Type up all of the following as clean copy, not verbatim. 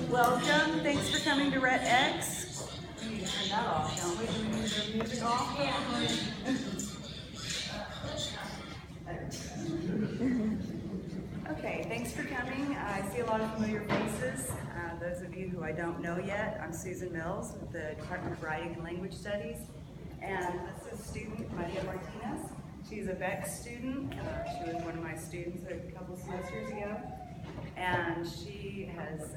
Welcome. Thanks for coming to RhetX. We need to turn that off, don't we? Do we need the music off? Okay, thanks for coming. I see a lot of familiar faces. Those of you who I don't know yet, I'm Susan Mills with the Department of Writing and Language Studies. And this is student Maria Martinez. She's a VEX student. She was one of my students a couple semesters ago. And she has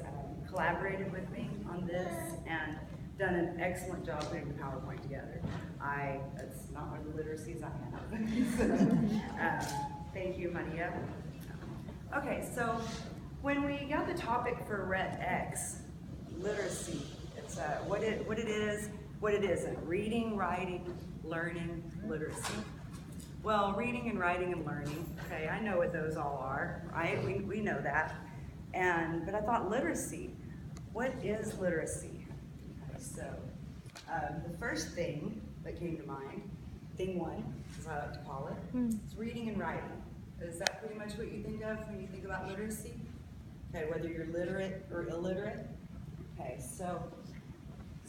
collaborated with me on this and done an excellent job putting the PowerPoint together. It's not one of the literacies I have. So, thank you, Maria. Okay, so when we got the topic for RhetX, literacy, it's what it is, what it isn't. Reading, writing, learning, literacy. Well, reading and writing and learning, okay, I know what those all are, right? We know that. But I thought literacy, what is literacy? Okay, so the first thing that came to mind, thing one, as I like to call it, is reading and writing. Is that pretty much what you think of when you think about literacy? Okay, whether you're literate or illiterate? Okay, so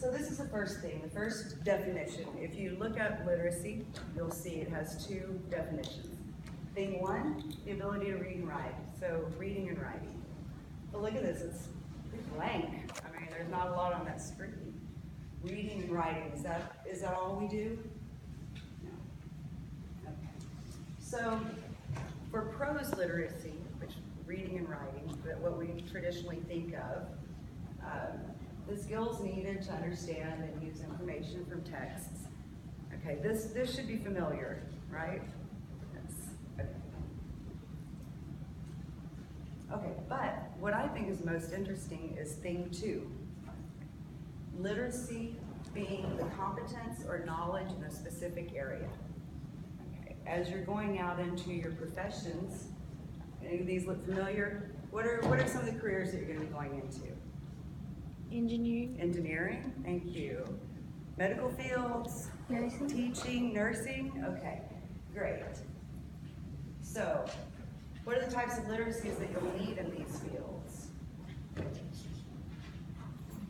this is the first thing, the first definition. If you look up literacy, you'll see it has two definitions. Thing one, the ability to read and write. So reading and writing. But look at this, it's blank. I mean, there's not a lot on that screen. Reading and writing, is that all we do? No. Okay. So for prose literacy, which reading and writing, what we traditionally think of, the skills needed to understand and use information from texts. Okay, this should be familiar, right? Yes. Okay, but what I think is most interesting is thing two. Literacy being the competence or knowledge in a specific area. Okay, as you're going out into your professions, any of these look familiar? What are some of the careers that you're going to be going into? Engineering. Engineering, thank you. Medical fields? Nursing. Teaching, nursing? Okay, great. So, what are the types of literacies that you'll need in these fields?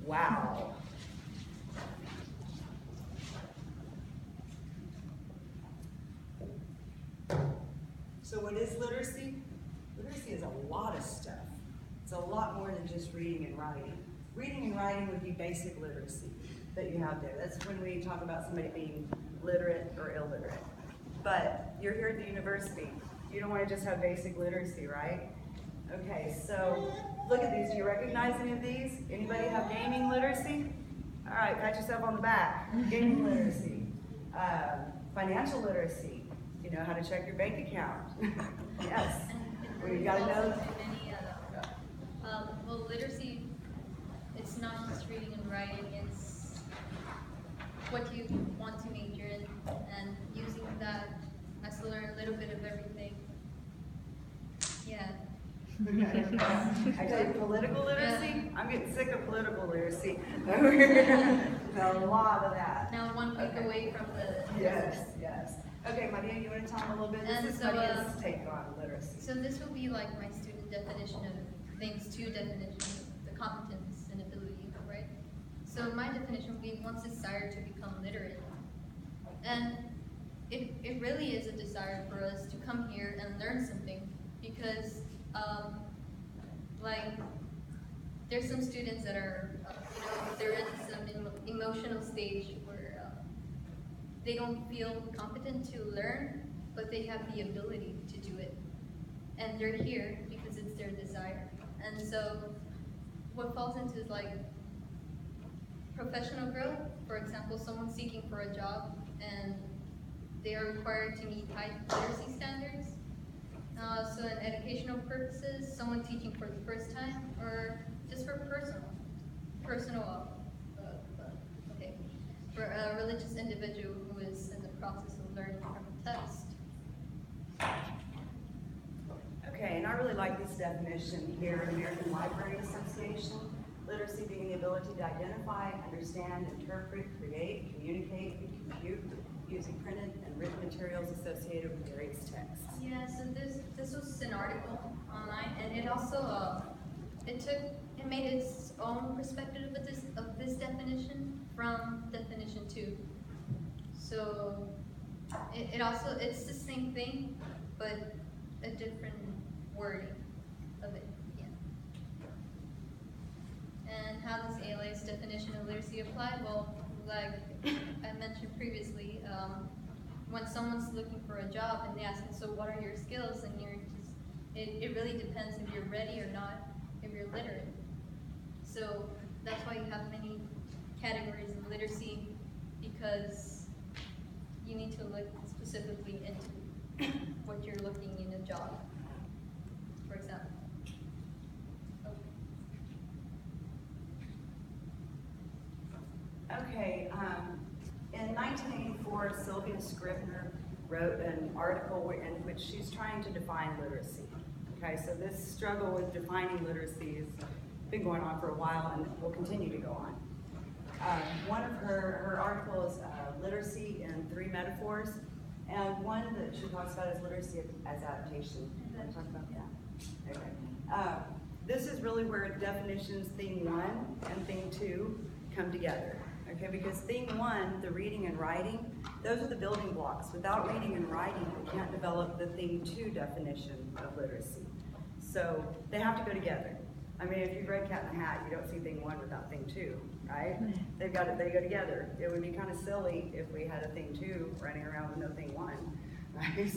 Wow. So what is literacy? Literacy is a lot of stuff. It's a lot more than just reading and writing. Reading and writing would be basic literacy that you have there. That's when we talk about somebody being literate or illiterate. But you're here at the university. You don't want to just have basic literacy, right? Okay, so look at these. Do you recognize any of these? Anybody have gaming literacy? All right, pat yourself on the back. Gaming literacy. Financial literacy. You know how to check your bank account. Yes. Well, you got to know. Well, literacy, it's not just reading and writing, it's what you want to major in and using that as to learn a little bit of everything. Yeah. I tell you, political literacy, I'm getting sick of political literacy. A lot of that. Now one week away from the... Yes, yes. Okay, Maria, you want to tell them a little bit? This is Maria's take on literacy. So this will be like my student definition of things, two definitions of the competence and ability, right? So my definition would be one's desire to become literate. And it really is a desire for us to come here and learn something because like there's some students that are, they're in some emotional stage where they don't feel competent to learn, but they have the ability to do it. And they're here because it's their desire. And so what falls into is like professional growth. For example, someone seeking for a job and they are required to meet high literacy standards. So in educational purposes, someone teaching for the first time or just for for a religious individual who is in the process of learning from a text. Okay, and I really like this definition here at American Library Association. Literacy being the ability to identify, understand, interpret, create, communicate, and compute using printed and written materials associated with various texts. Yeah, so this was an article online, and it also it made its own perspective of this definition from definition 2. So it's the same thing, but a different wording of it. Yeah. And how does ALA's definition of literacy apply? Well, like I mentioned previously, when someone's looking for a job and they ask, so what are your skills? And you're just, it really depends if you're ready or not, if you're literate. So that's why you have many categories of literacy, because you need to look specifically into what you're looking in a job, for example. Okay, in 1984, Sylvia Scribner wrote an article in which she's trying to define literacy. Okay, so this struggle with defining literacy has been going on for a while and will continue to go on. One of her articles, Literacy in 3 Metaphors, and one that she talks about is literacy as adaptation. You want to talk about that? Okay. This is really where definitions thing 1 and thing 2 come together. Okay, because thing 1, the reading and writing, those are the building blocks. Without reading and writing, we can't develop the thing 2 definition of literacy. So they have to go together. I mean, if you've read Cat in the Hat, you don't see thing 1 without thing 2, right? They go together. It would be kind of silly if we had a thing 2 running around with no thing 1, right?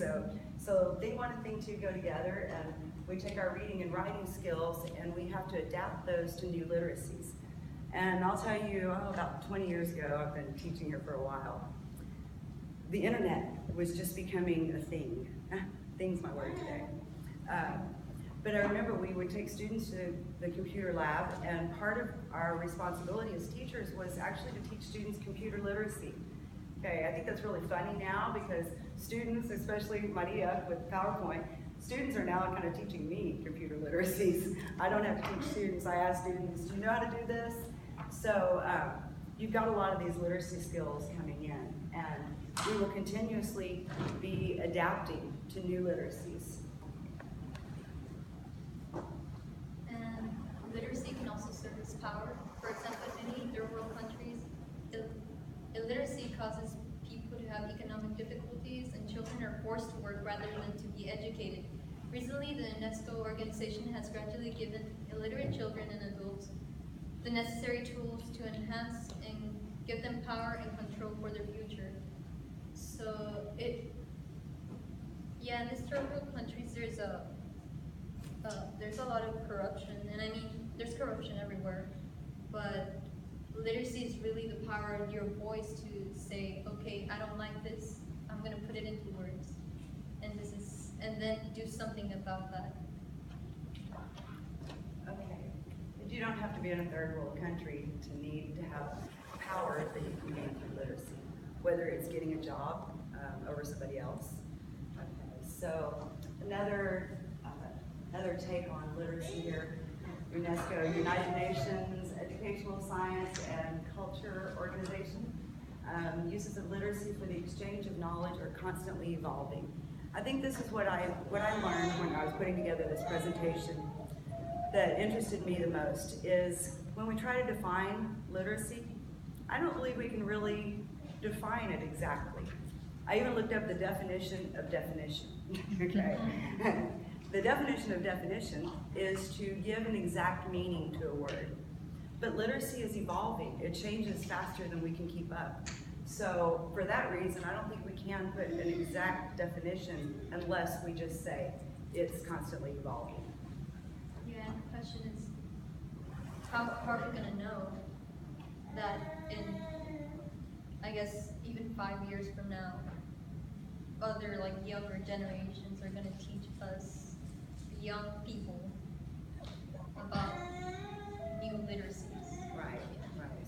So thing 1 and thing 2 go together, and we take our reading and writing skills and we have to adapt those to new literacies. And I'll tell you, about 20 years ago, I've been teaching here for a while, the internet was just becoming a thing. Thing's my word today. But I remember we would take students to the computer lab, and part of our responsibility as teachers was actually to teach students computer literacy. Okay, I think that's really funny now because students, especially Maria with PowerPoint, students are now kind of teaching me computer literacies. I don't have to teach students, I ask students, do you know how to do this? So you've got a lot of these literacy skills coming in, and we will continuously be adapting to new literacies. And literacy can also serve as power. For example, in many third world countries, illiteracy causes people to have economic difficulties, and children are forced to work rather than to be educated. Recently, the UNESCO organization has gradually given illiterate children and adults the necessary tools to enhance and give them power and control for their future. So in these third world countries, there's a lot of corruption, and I mean, there's corruption everywhere, but literacy is really the power of your voice to say, okay, I don't like this, I'm gonna put it into words, and then do something about that. Okay. But you don't have to be in a third world country to need to have power that you can gain through literacy, whether it's getting a job over somebody else. Okay. So another take on literacy here, UNESCO, United Nations Educational Science and Culture Organization, uses of literacy for the exchange of knowledge are constantly evolving. I think this is what I learned when I was putting together this presentation that interested me the most is when we try to define literacy, I don't believe we can really define it exactly. I even looked up the definition of definition, okay? The definition of definition is to give an exact meaning to a word. But literacy is evolving. It changes faster than we can keep up. So for that reason, I don't think we can put an exact definition unless we just say it's constantly evolving. Yeah, and the question is, how are we gonna know that in, I guess, even 5 years from now, other like younger generations are gonna teach us, young people, about new literacies. Right.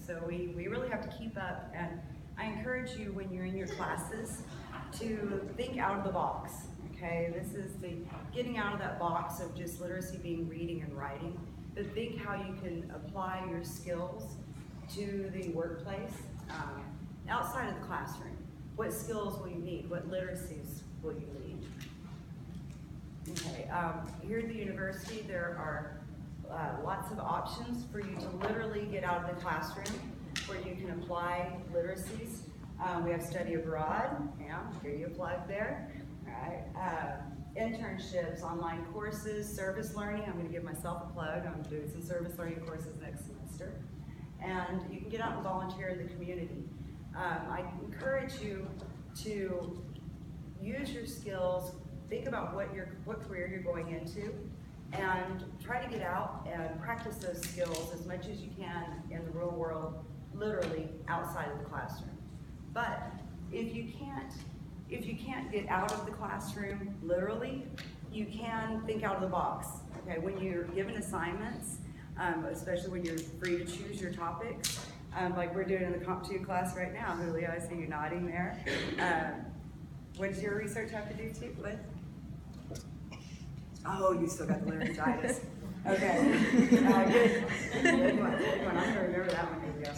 So we really have to keep up, and I encourage you when you're in your classes to think out of the box, okay? This is the getting out of that box of just literacy being reading and writing, but think how you can apply your skills to the workplace, outside of the classroom. What skills will you need? What literacies will you need? Okay, here at the university there are lots of options for you to literally get out of the classroom where you can apply literacies. We have study abroad, yeah, here you plug there. All right. Internships, online courses, service learning. I'm going to give myself a plug. I'm doing some service learning courses next semester. And you can get out and volunteer in the community. I encourage you to use your skills, think about what career you're going into, and try to get out and practice those skills as much as you can in the real world, literally outside of the classroom. But if you can't get out of the classroom literally, you can think out of the box. Okay, when you're given assignments, especially when you're free to choose your topics, like we're doing in the Comp 2 class right now. Julio, I see you nodding there. What does your research have to do too with? Oh, you still got the laryngitis. Okay, good. Good one, good one. I'm gonna remember that one, Julio.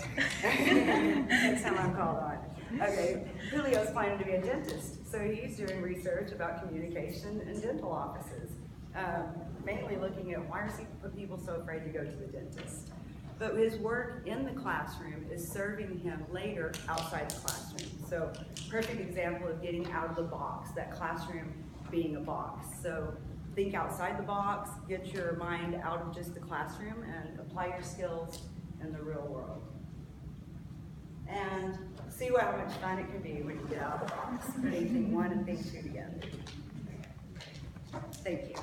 Next time I'm called on. Okay, Julio's planning to be a dentist, so he's doing research about communication in dental offices, mainly looking at why are people so afraid to go to the dentist. But his work in the classroom is serving him later outside the classroom. So, perfect example of getting out of the box, that classroom being a box. So, think outside the box, get your mind out of just the classroom, and apply your skills in the real world. And see how much fun it can be when you get out of the box, putting thing one and thing two together. Thank you.